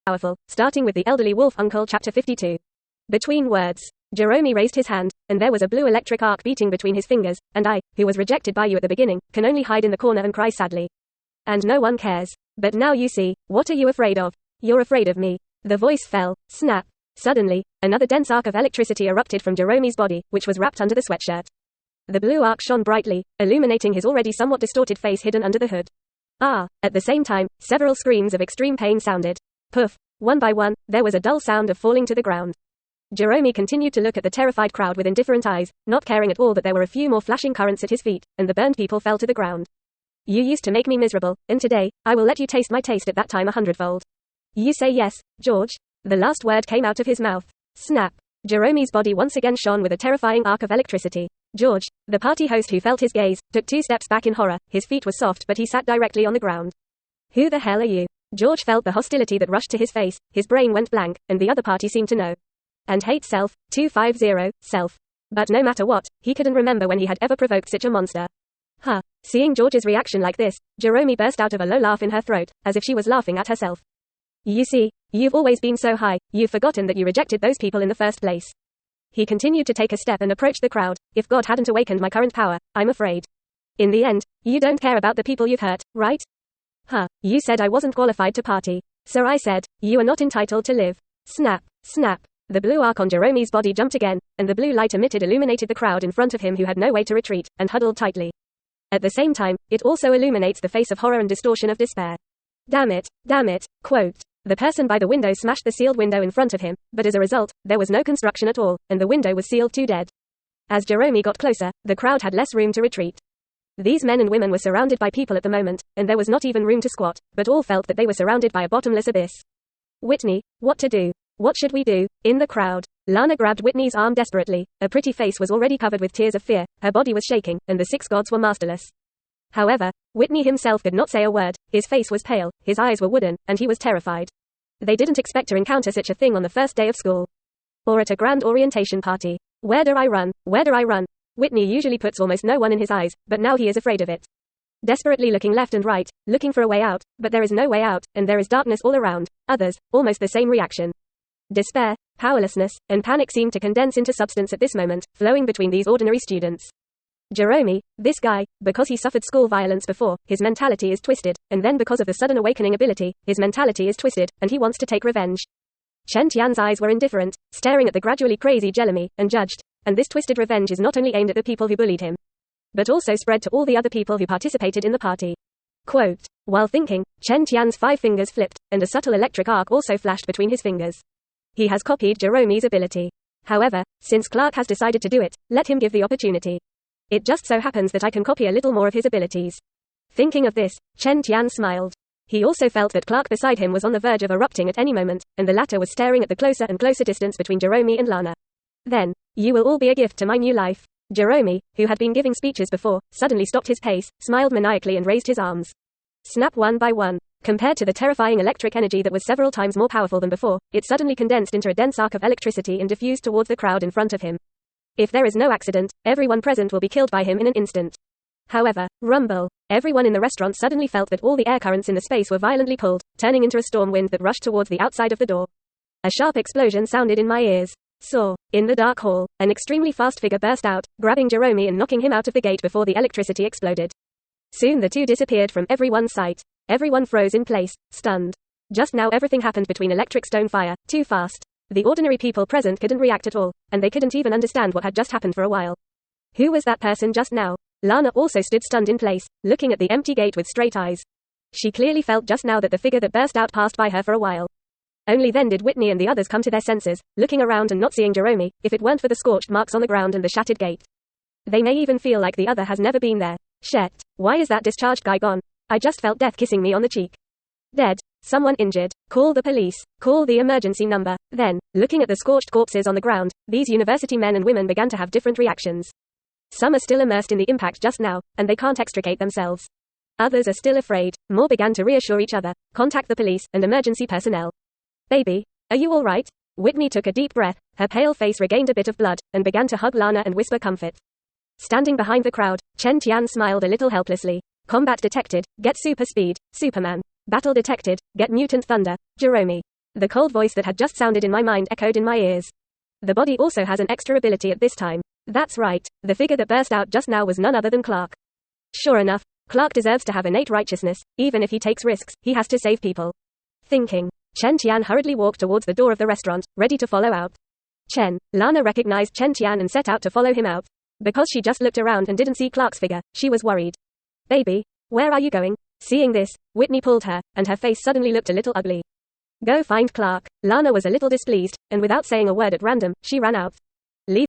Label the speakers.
Speaker 1: powerful, starting with the elderly wolf uncle. Chapter 52. Between words. Jerome raised his hand, and there was a blue electric arc beating between his fingers, and I, who was rejected by you at the beginning, can only hide in the corner and cry sadly. And no one cares. But now you see, what are you afraid of? You're afraid of me. The voice fell. Snap. Suddenly, another dense arc of electricity erupted from Jerome's body, which was wrapped under the sweatshirt. The blue arc shone brightly, illuminating his already somewhat distorted face hidden under the hood. At the same time, several screams of extreme pain sounded. Poof. One by one, there was a dull sound of falling to the ground. Jerome continued to look at the terrified crowd with indifferent eyes, not caring at all that there were a few more flashing currents at his feet, and the burned people fell to the ground. You used to make me miserable, and today, I will let you taste my taste at that time 100-fold. You say yes, George? The last word came out of his mouth. Snap. Jerome's body once again shone with a terrifying arc of electricity. George, the party host who felt his gaze, took 2 steps back in horror. His feet were soft but he sat directly on the ground. Who the hell are you? George felt the hostility that rushed to his face, his brain went blank, and the other party seemed to know. And hate self, 250, self. But no matter what, he couldn't remember when he had ever provoked such a monster. Seeing George's reaction like this, Jerome burst out of a low laugh in her throat, as if she was laughing at herself. You see, you've always been so high, you've forgotten that you rejected those people in the first place. He continued to take a step and approached the crowd. If God hadn't awakened my current power, I'm afraid. In the end, you don't care about the people you've hurt, right? You said I wasn't qualified to party. So I said, you are not entitled to live. Snap, snap. The blue arc on Jerome's body jumped again, and the blue light emitted illuminated the crowd in front of him who had no way to retreat, and huddled tightly. At the same time, it also illuminates the face of horror and distortion of despair. Damn it, quote. The person by the window smashed the sealed window in front of him, but as a result, there was no construction at all, and the window was sealed to dead. As Jerome got closer, the crowd had less room to retreat. These men and women were surrounded by people at the moment, and there was not even room to squat, but all felt that they were surrounded by a bottomless abyss. Whitney, what to do? What should we do? In the crowd, Lana grabbed Whitney's arm desperately. Her pretty face was already covered with tears of fear, her body was shaking, and the 6 gods were masterless. However, Whitney himself could not say a word, his face was pale, his eyes were wooden, and he was terrified. They didn't expect to encounter such a thing on the first day of school. Or at a grand orientation party. Where do I run? Where do I run? Whitney usually puts almost no one in his eyes, but now he is afraid of it. Desperately looking left and right, looking for a way out, but there is no way out, and there is darkness all around. Others, almost the same reaction. Despair, powerlessness, and panic seemed to condense into substance at this moment, flowing between these ordinary students. Jerome, this guy, because he suffered school violence before, his mentality is twisted, and then because of the sudden awakening ability, his mentality is twisted, and he wants to take revenge. Chen Tian's eyes were indifferent, staring at the gradually crazy Jerome, and judged, and this twisted revenge is not only aimed at the people who bullied him, but also spread to all the other people who participated in the party. Quote. While thinking, Chen Tian's 5 fingers flipped, and a subtle electric arc also flashed between his fingers. He has copied Jerome's ability. However, since Clark has decided to do it, let him give the opportunity. It just so happens that I can copy a little more of his abilities. Thinking of this, Chen Tian smiled. He also felt that Clark beside him was on the verge of erupting at any moment, and the latter was staring at the closer and closer distance between Jerome and Lana. Then, you will all be a gift to my new life. Jerome, who had been giving speeches before, suddenly stopped his pace, smiled maniacally and raised his arms. Snap one by one. Compared to the terrifying electric energy that was several times more powerful than before, it suddenly condensed into a dense arc of electricity and diffused towards the crowd in front of him. If there is no accident, everyone present will be killed by him in an instant. However, rumble. Everyone in the restaurant suddenly felt that all the air currents in the space were violently pulled, turning into a storm wind that rushed towards the outside of the door. A sharp explosion sounded in my ears. In the dark hall, an extremely fast figure burst out, grabbing Jerome and knocking him out of the gate before the electricity exploded. Soon the two disappeared from everyone's sight. Everyone froze in place, stunned. Just now everything happened between electric stone fire, too fast. The ordinary people present couldn't react at all, and they couldn't even understand what had just happened for a while. Who was that person just now? Lana also stood stunned in place, looking at the empty gate with straight eyes. She clearly felt just now that the figure that burst out passed by her for a while. Only then did Whitney and the others come to their senses, looking around and not seeing Jerome, if it weren't for the scorched marks on the ground and the shattered gate. They may even feel like the other has never been there. Shit, why is that discharged guy gone? I just felt death kissing me on the cheek. Dead. Someone injured. Call the police. Call the emergency number. Then, looking at the scorched corpses on the ground, these university men and women began to have different reactions. Some are still immersed in the impact just now, and they can't extricate themselves. Others are still afraid. More began to reassure each other, contact the police and emergency personnel. Baby, are you all right? Whitney took a deep breath, her pale face regained a bit of blood, and began to hug Lana and whisper comfort. Standing behind the crowd, Chen Tian smiled a little helplessly. Combat detected, get super speed, Superman. Battle detected, get mutant thunder, Jerome. The cold voice that had just sounded in my mind echoed in my ears. The body also has an extra ability at this time. That's right, the figure that burst out just now was none other than Clark. Sure enough, Clark deserves to have innate righteousness. Even if he takes risks, he has to save people. Thinking, Chen Tian hurriedly walked towards the door of the restaurant, ready to follow out. Lana recognized Chen Tian and set out to follow him out. Because she just looked around and didn't see Clark's figure, she was worried. Baby, where are you going? Seeing this, Whitney pulled her, and her face suddenly looked a little ugly. Go find Clark. Lana was a little displeased, and without saying a word at random, she ran out.